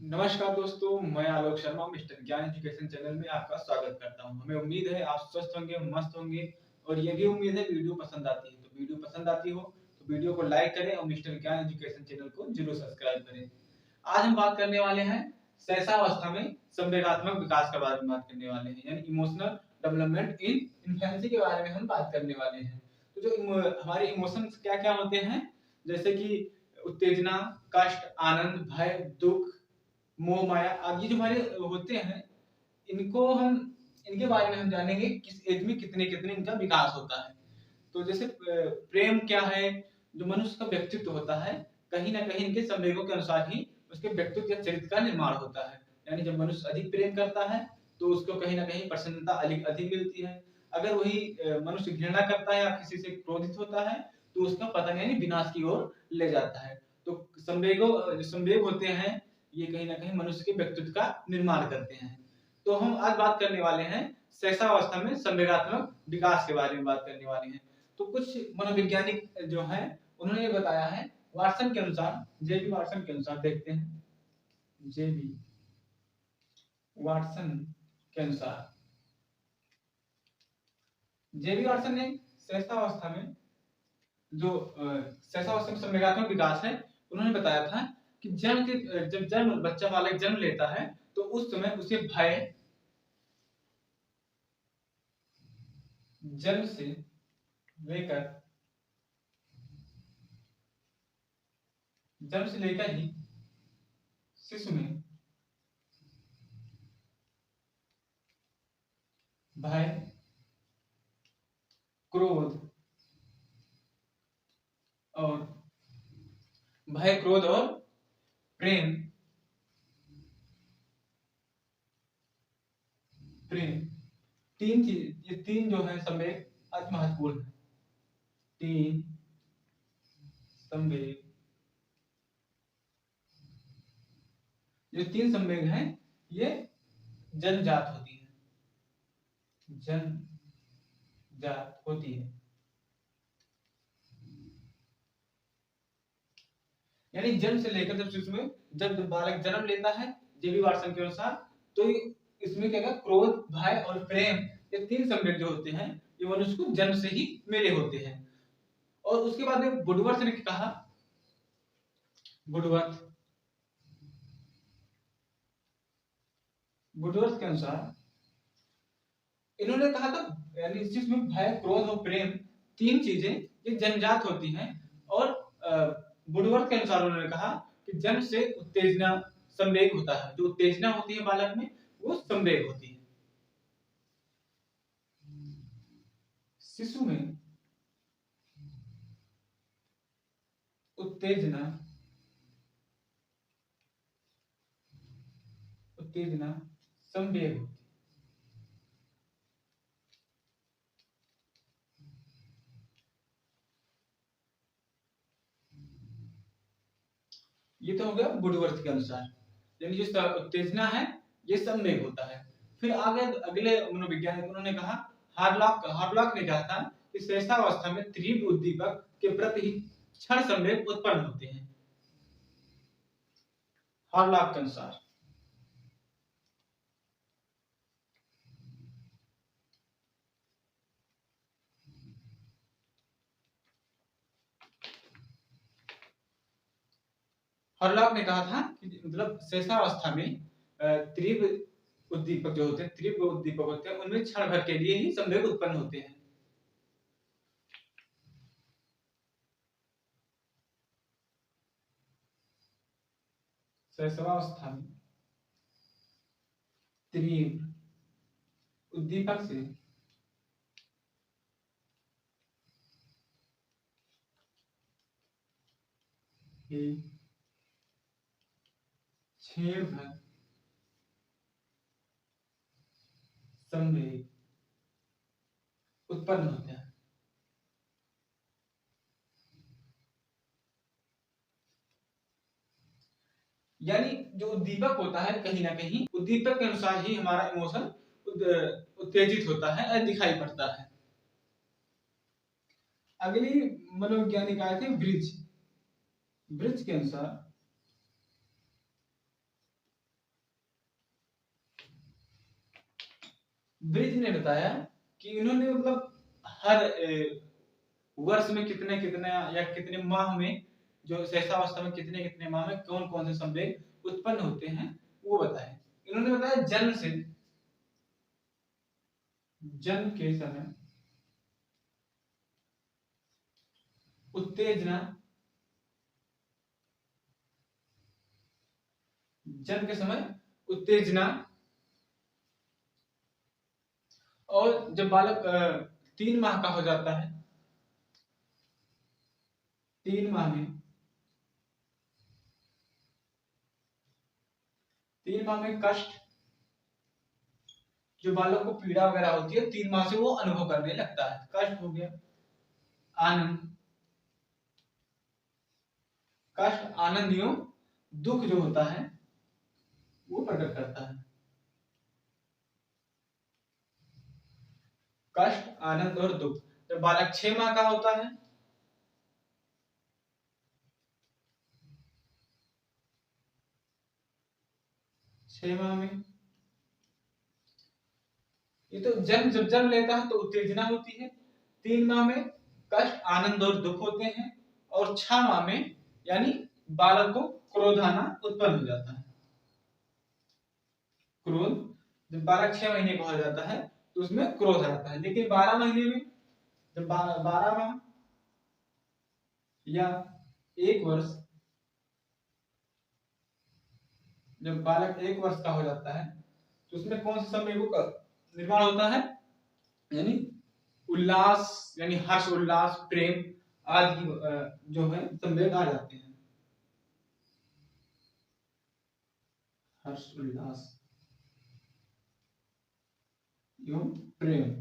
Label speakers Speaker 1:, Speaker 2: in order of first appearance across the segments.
Speaker 1: नमस्कार दोस्तों, मैं आलोक शर्मा मिस्टर ज्ञान एजुकेशन चैनल में आपका स्वागत करता हूं। हमें उम्मीद है आप स्वस्थ होंगे, मस्त होंगे और ये भी उम्मीद है वीडियो पसंद आती है। तो वीडियो पसंद आती हो तो वीडियो को लाइक करें और मिस्टर ज्ञान एजुकेशन चैनल को जरूर सब्सक्राइब करें। आज हम बात करने वाले हैं शैशवावस्था में संवेगात्मक विकास के बारे में बात करने वाले हैं, यानी इमोशनल डेवलपमेंट इन इन्फेंसी के बारे में हम बात करने वाले हैं। तो जो हमारे इमोशंस क्या-क्या होते हैं, जैसे कि उत्तेजना, कष्ट, आनंद, भय, दुख, मोह माया आदि जो हमारे होते हैं, इनको हम इनके बारे में हम जानेंगे किस एज में कितने कितने इनका विकास होता है। तो जैसे प्रेम क्या है, जो मनुष्य का व्यक्तित्व होता है, कहीं ना कहीं इनके संवेगों के अनुसार ही उसके व्यक्तित्व या चरित्र का निर्माण होता है। यानी जब मनुष्य अधिक प्रेम करता है तो उसको कहीं ना कहीं प्रसन्नता अधिक अधिक मिलती है। अगर वही मनुष्य घृणा करता है या किसी से क्रोधित होता है तो उसका पतन यानी विनाश की ओर ले जाता है। तो जो संवेग होते हैं, ये कहीं ना कहीं मनुष्य के व्यक्तित्व का निर्माण करते हैं। तो हम आज बात करने वाले हैं शैशवावस्था में संवेगात्मक विकास के बारे में बात करने वाले हैं। तो कुछ मनोवैज्ञानिक जो हैं, उन्होंने ये बताया है, वाटसन के अनुसार, जेबी वाटसन के अनुसार देखते हैं, जेबी वाटसन के अनुसार, जेबी वाटसन ने शैशवावस्था में जो शैशवावस्था में संवेगात्मक विकास है, उन्होंने बताया था कि जब बच्चा बालक जन्म लेता है तो उस समय उसे भय, जन्म से लेकर ही शिशु में भय, क्रोध और प्रेम प्रेम तीन चीज, ये तीन जो है संवेग अति महत्वपूर्ण है। तीन संवेग, जो तीन संवेग हैं, ये जन्मजात होती है, जन्मजात होती है। यानी जन्म से लेकर जब शिशु में जब बालक जन्म लेता है, जेबी वाटसन के अनुसार, तो इसमें क्या क्रोध, भय और प्रेम, ये तीन संवेग जो होते हैं, ये मनुष्य को जन्म से ही मिले होते हैं। और उसके बाद में वुडवर्थ ने कहा, वुडवर्थ वुडवर्थ के अनुसार इन्होंने कहा था, यानी इस चीज में भय, क्रोध और प्रेम तीन चीजें ये जन्मजात होती हैं। और वुडवर्थ के अनुसार उन्होंने कहा कि जन्म से उत्तेजना संवेग होता है, जो उत्तेजना होती है बालक में वो संवेग होती है। शिशु में उत्तेजना संवेग होती है। ये तो हो गया वुडवर्थ के अनुसार, यानी जो उत्तेजना है ये संवेग होता है। फिर आगे अगले मनोवैज्ञानिक उन्होंने कहा, हार्लॉक ने कहा था कि शैशवावस्था में तीव्र उद्दीपक के प्रति ही क्षण संवेग उत्पन्न होते हैं। हार्लॉक के अनुसार हार्लॉक ने कहा था कि मतलब शैशवावस्था में तीव्र तीव्र उद्दीपक होते हैं, उनमें क्षण भर के लिए ही संवेग उत्पन्न होते हैं। शैशवावस्था में तीव्र उद्दीपक से ही क्षण भर संवेग उत्पन्न होते हैं। यानी जो उद्दीपक होता है, कहीं ना कहीं उद्दीपक के अनुसार ही हमारा इमोशन उत्तेजित होता है और दिखाई पड़ता है। अगली मनोवैज्ञानिक आए थे ब्रिज, ब्रिज के अनुसार ब्रिज ने बताया कि इन्होंने मतलब हर वर्ष में कितने कितने या कितने माह में, जो सहसावस्था में कितने कितने माह में कौन कौन से संवेग उत्पन्न होते हैं वो बताए। इन्होंने बताया जन्म के समय उत्तेजना, जन्म के समय उत्तेजना, और जब बालक 3 माह का हो जाता है, 3 माह में 3 माह में कष्ट, जो बालक को पीड़ा वगैरह होती है 3 माह से वो अनुभव करने लगता है, कष्ट हो गया। आनंद, कष्ट आनंद एवं दुख जो होता है वो प्रकट करता है। कष्ट आनंद और दुख। जब बालक 6 माह का होता है, 6 माह में ये तो जब जन्म लेता है तो उत्तेजना होती है, 3 माह में कष्ट आनंद और दुख होते हैं, और 6 माह में यानी बालक को क्रोध आना उत्पन्न हो जाता है। क्रोध, जब बालक 6 महीने का हो जाता है तो उसमें क्रोध आता है। लेकिन 12 महीने में, जब 12 माह या 1 वर्ष, जब बालक 1 वर्ष का हो जाता है तो उसमें कौन से संवेगों का निर्माण होता है, यानी उल्लास, यानी हर्ष उल्लास प्रेम आदि जो है संवेग आ जाते हैं। हर्ष उल्लास एवं प्रेम,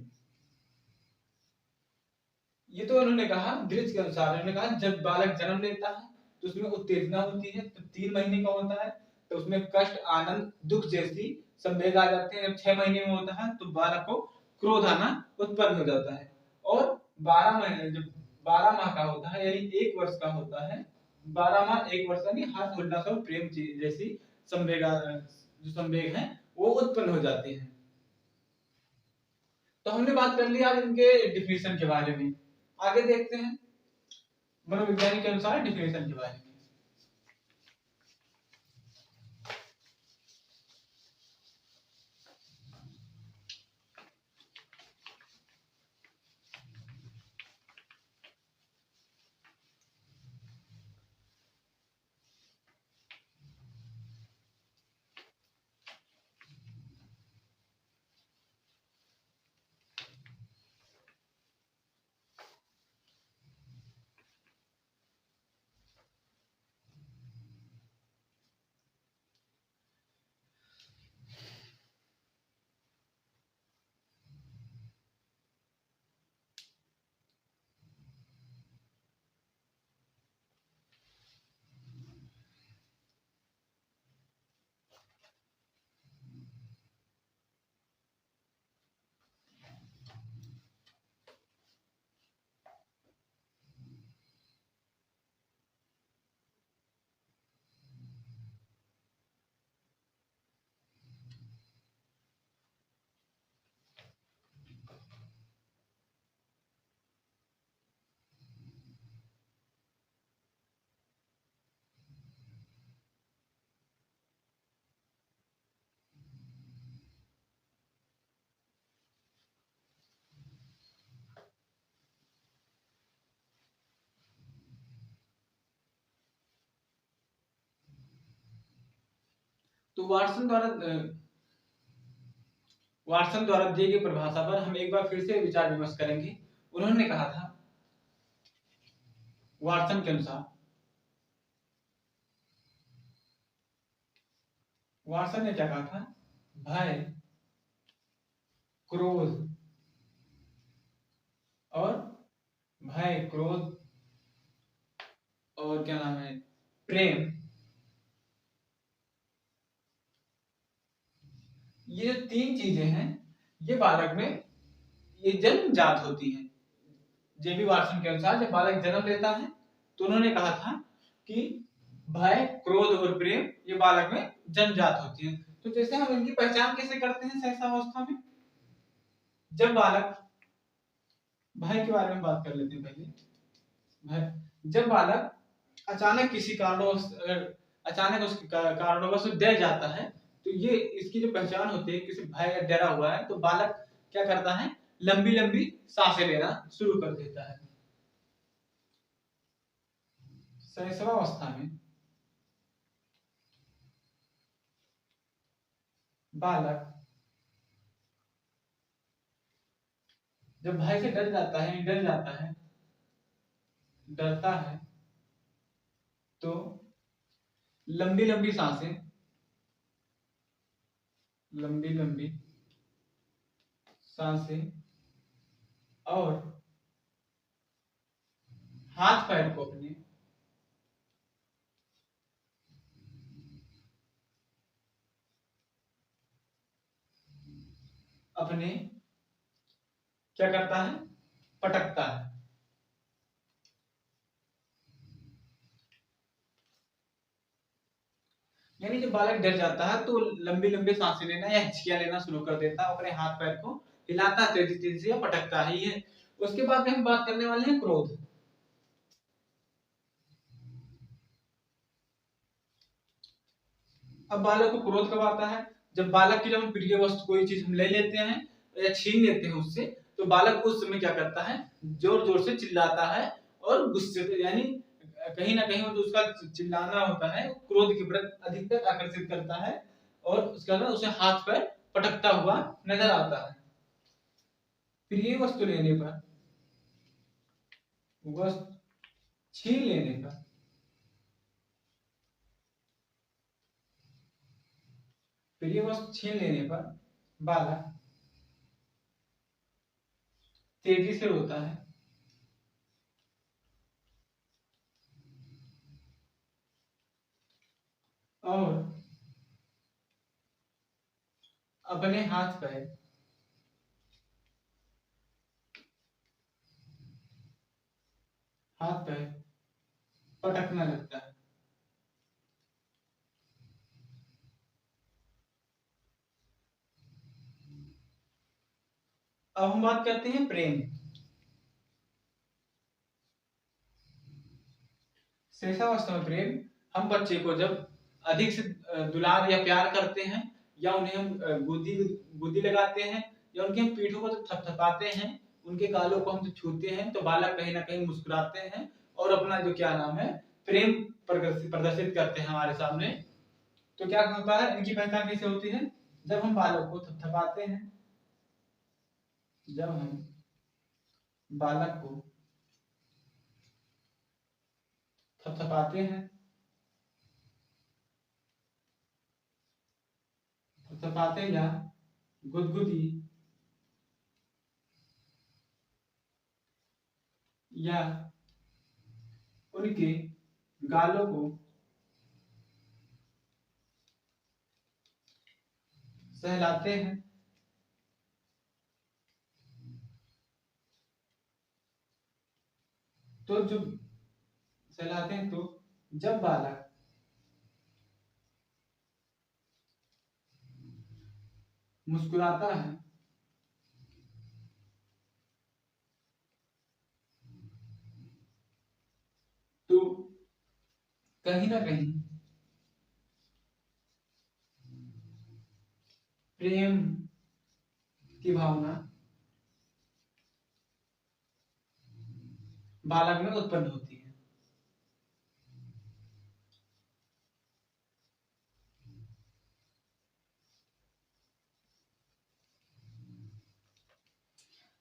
Speaker 1: ये तो उन्होंने कहा ब्रिज के अनुसार। उन्होंने कहा जब बालक जन्म लेता है तो उसमें उत्तेजना होती है, तो 3 महीने का होता है तो उसमें कष्ट आनंद दुख जैसी संवेग आ जाते हैं। जब 6 महीने में होता है तो बालक को क्रोध आना उत्पन्न हो जाता है। और 12 महीने, जब 12 माह का होता है यानी 1 वर्ष का होता है, 12 माह 1 वर्ष यानी हर्ष उल्लास और प्रेम जैसी संवेग, जो संवेग है वो उत्पन्न हो जाते हैं। तो हमने बात कर ली आज इनके डिफिनेशन के बारे में। आगे देखते हैं मनोविज्ञानी के अनुसार डिफिनेशन के बारे में। तो वाटसन द्वारा दिए गई परिभाषा पर हम एक बार फिर से विचार विमर्श करेंगे। उन्होंने कहा था वाटसन के अनुसार, वाटसन ने क्या कहा था, भय, क्रोध और क्रोध और क्या नाम है, प्रेम, ये 3 चीजें हैं ये बालक में ये जन्मजात होती हैं। जेबी वाटसन के अनुसार जब बालक जन्म लेता है तो उन्होंने कहा था कि भय क्रोध और प्रेम ये बालक में जन्मजात होती है। तो जैसे हम इनकी पहचान कैसे करते हैं सहसावस्था में, जब बालक, भय के बारे में बात कर लेते हैं पहले। भय, जब बालक अचानक किसी कारणवश, अगर अचानक उसके कारणवश डर जाता है, तो ये इसकी जो पहचान होती है, किसी भय या डरा हुआ है तो बालक क्या करता है, लंबी लंबी सांसें लेना शुरू कर देता है। शैशवावस्था में बालक जब भय से डर जाता है, डरता है, तो लंबी लंबी सांसें, लंबी लंबी सांसें और हाथ पैर को अपने अपने क्या करता है, पटकता है। यानी जब बालक डर जाता है तो लंबी लंबी सांसें लेना या हिचकियां लेना शुरू कर देता है, अपने हाथ पैर को हिलाता है तेजी तेजी से या पटकता ही है। उसके बाद में हम बात करने वाले हैं क्रोध। अब बालक को क्रोध कब आता है, जब बालक की, जब हम प्रिय वस्तु कोई चीज हम ले लेते हैं या छीन लेते हैं उससे, तो बालक उस समय क्या करता है, जोर जोर से चिल्लाता है और गुस्से से, यानी कहीं ना कहीं जो उसका चिल्लाना होता है क्रोध के प्रति अधिकतर आकर्षित करता है, और उसके बाद उसे हाथ पैर पटकता हुआ नजर आता है। प्रिय वस्तु लेने पर, वस्तु छीन लेने पर, प्रिय वस्तु छीन लेने पर बालक तेजी से रोता है और अपने हाथ पैर पटकने लगता है। अब हम बात करते हैं प्रेम। शैशवावस्था में प्रेम, हम बच्चे को जब अधिक से दुलार या प्यार करते हैं, या उन्हें हम गोदी गोदी लगाते हैं, या उनकी हम पीठों को थपथपाते हैं, उनके गालों को हम छूते हैं, तो बालक कहीं ना कहीं मुस्कुराते हैं और अपना जो क्या नाम है, प्रेम प्रदर्शित करते हैं हमारे सामने। तो क्या होता है, इनकी पहचान कैसे होती है, जब हम बालक को थपथपाते हैं, जब हम बालक को थपथपाते हैं, थपथपाते या गुदगुदी या उनके गालों को सहलाते हैं, तो जो सहलाते हैं, तो जब बालक मुस्कुराता है, तो कहीं ना कहीं प्रेम की भावना बालक में उत्पन्न होती है।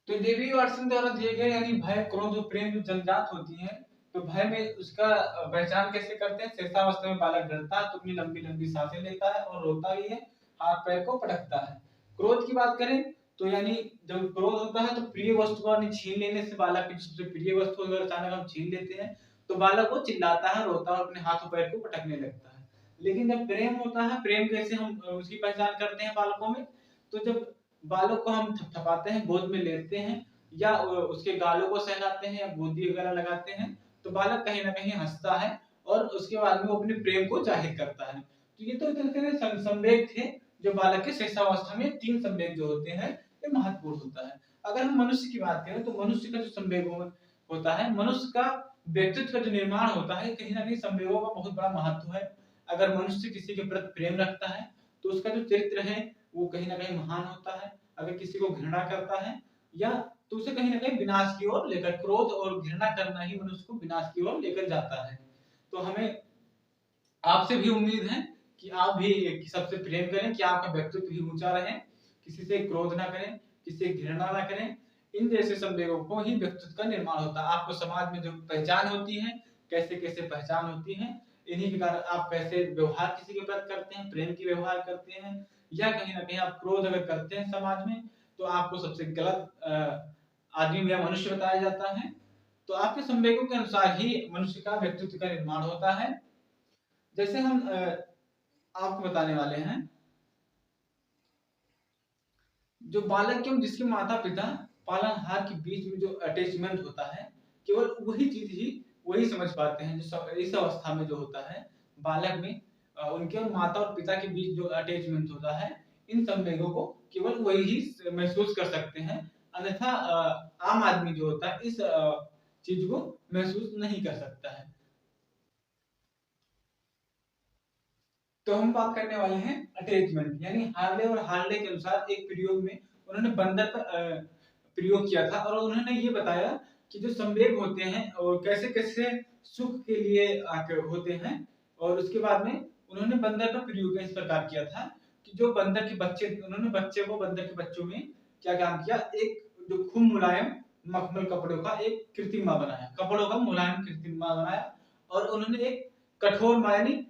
Speaker 1: तो डेवी वाटसन द्वारा दिए गए, यानी भय, क्रोध और प्रेम जो जन्मजात होती है, तो भय में उसका पहचान कैसे करते हैं, शैशवावस्था में बालक डरता है तो अपनी लंबी लंबी सांसें लेता है और रोता भी है, हाथ पैर को पटकता है। क्रोध की बात करें तो यानी जब क्रोध होता है तो प्रिय वस्तु को छीन लेने से, बालक की सबसे प्रिय वस्तु अगर अचानक हम छीन लेते हैं तो बालक को चिल्लाता है, रोता है और अपने हाथों पैर को पटकने लगता है। लेकिन जब प्रेम होता है, प्रेम कैसे हम उसकी पहचान करते हैं बालकों में, तो जब बालों को हम थपथपाते हैं, गोद में लेते हैं, या उसके गालों को सहलाते हैं या गोदी वगैरह लगाते हैं, तो बालक कहीं ना कहीं हंसता है और उसके बाद में वो अपने प्रेम को जाहिर करता है। तो ये तो संवेग थे जो बालक के शैशवावस्था में, तीन संवेग जो होते हैं ये महत्वपूर्ण होता है। अगर हम मनुष्य की बात करें तो मनुष्य का जो संवेग होता है, मनुष्य का व्यक्तित्व का जो निर्माण होता है, कहीं ना कहीं संवेगों का बहुत बड़ा महत्व है। अगर मनुष्य किसी के प्रति प्रेम रखता है तो उसका जो चरित्र है वो कहीं ना कहीं महान होता है। अगर किसी को घृणा करता है या तो उसे कहीं ना कहीं विनाश की ओर लेकर, क्रोध और घृणा करना ही मनुष्य को विनाश की ओर लेकर जाता है। तो हमें आपसे भी उम्मीद है कि आप भी सबसे प्रेम करें, कि आपका व्यक्तित्व भी ऊंचा रहे, किसी से क्रोध ना करें, किसी से घृणा ना करें। इन जैसे संवेगों को ही व्यक्तित्व का निर्माण होता है। आपको समाज में जो पहचान होती है, कैसे कैसे पहचान होती है, इन्हीं के कारण आप कैसे व्यवहार किसी के प्रति करते हैं, प्रेम की व्यवहार करते हैं, या कहीं ना कहीं आप क्रोध अगर करते हैं समाज में तो आपको सबसे गलत आदमी या मनुष्य बताया जाता है। तो आपके संवेगों के अनुसार ही मनुष्य का व्यक्तित्व का निर्माण होता है। जैसे हम आपको बताने वाले हैं, जो बालक एवं जिसके माता पिता पालनहार के बीच में जो अटैचमेंट होता है, केवल वही चीज ही वही समझ पाते हैं। जो इस अवस्था में जो होता है बालक में, उनके और माता और पिता के बीच जो अटैचमेंट होता है, इन संवेगों को केवल वही ही महसूस कर सकते हैं। अन्यथा आम आदमी जो होता है इस चीज को महसूस नहीं कर सकता है। तो हम बात करने वाले हैं अटैचमेंट, यानी हार्ले और हार्ले के अनुसार एक प्रयोग में उन्होंने बंदर पर प्रयोग किया था और उन्होंने ये बताया कि जो संवेग होते हैं और कैसे कैसे सुख के लिए होते हैं। और उसके बाद में उन्होंने बंदर का प्रयोग इस प्रकार किया था कि जो बंदर के बच्चे, उन्होंने बच्चे को, बंदर के बच्चों में क्या काम किया, एक जो खूब मुलायम मखमल कपड़ों का एक कृत्रिमा बनाया, कपड़ों का मुलायम कृत्रिमा बनाया। और उन्होंने एक कठोर यानी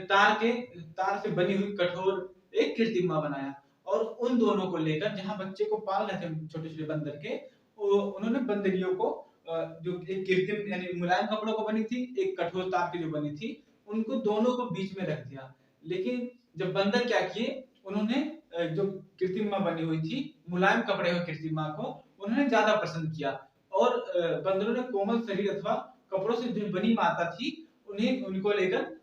Speaker 1: तार से बनी हुई कठोर एक कृत्रिमा बनाया। और उन दोनों को लेकर जहां बच्चे को पाल रहे थे छोटे छोटे बंदर के, उन्होंने बंदरियों को जो एक कृत्रिम यानी मुलायम कपड़ों को बनी थी, एक कठोर तार की जो बनी थी, उनको दोनों को बीच में रख दिया। लेकिन जब बंदर क्या किए, उन्होंने जो कृत्रिमा बनी हुई थी, मुलायम कपड़े हुए कृत्रिमा को उन्होंने ज्यादा पसंद किया। और बंदरों ने कोमल शरीर अथवा कपड़ों से जो बनी माता थी उन्हें उनको लेकर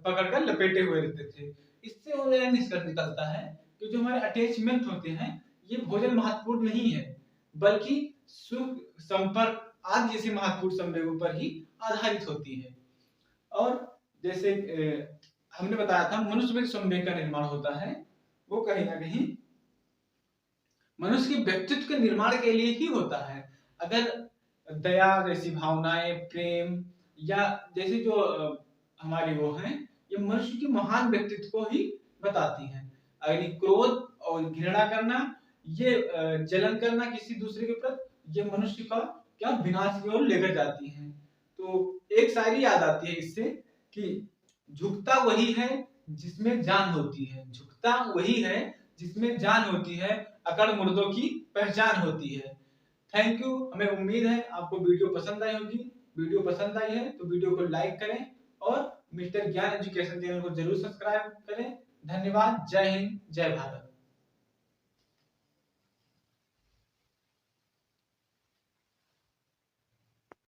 Speaker 1: पकड़कर लपेटे हुए रहते थे। इससे यह निष्कर्ष निकलता है कि जो हमारे अटैचमेंट होते हैं ये भोजन महत्वपूर्ण नहीं है, बल्कि सुख, संपर्क आदि जैसे महत्वपूर्ण संवेगों पर ही आधारित होती है। और जैसे हमने बताया था मनुष्य में संवेग का निर्माण होता है, वो कहीं ना कहीं मनुष्य के व्यक्तित्व के निर्माण के लिए ही होता है। अगर दया जैसी भावनाएं, प्रेम या जैसे जो हमारी वो हैं, ये मनुष्य के महान व्यक्तित्व को ही बताती हैं। अगर क्रोध और घृणा करना, ये जलन करना किसी दूसरे के प्रति, ये मनुष्य का क्या विनाश की ओर लेकर जाती हैं। तो एक शायरी याद आती है इससे कि झुकता वही है जिसमें जान होती है, झुकता वही है जिसमें जान होती है, अकड़ मुर्दों की पहचान होती है। Thank you. हमें उम्मीद है आपको वीडियो पसंद आई होगी। वीडियो पसंद आई है तो वीडियो को लाइक करें और मिस्टर ज्ञान एजुकेशन चैनल को जरूर सब्सक्राइब करें। धन्यवाद। जय हिंद, जय भारत।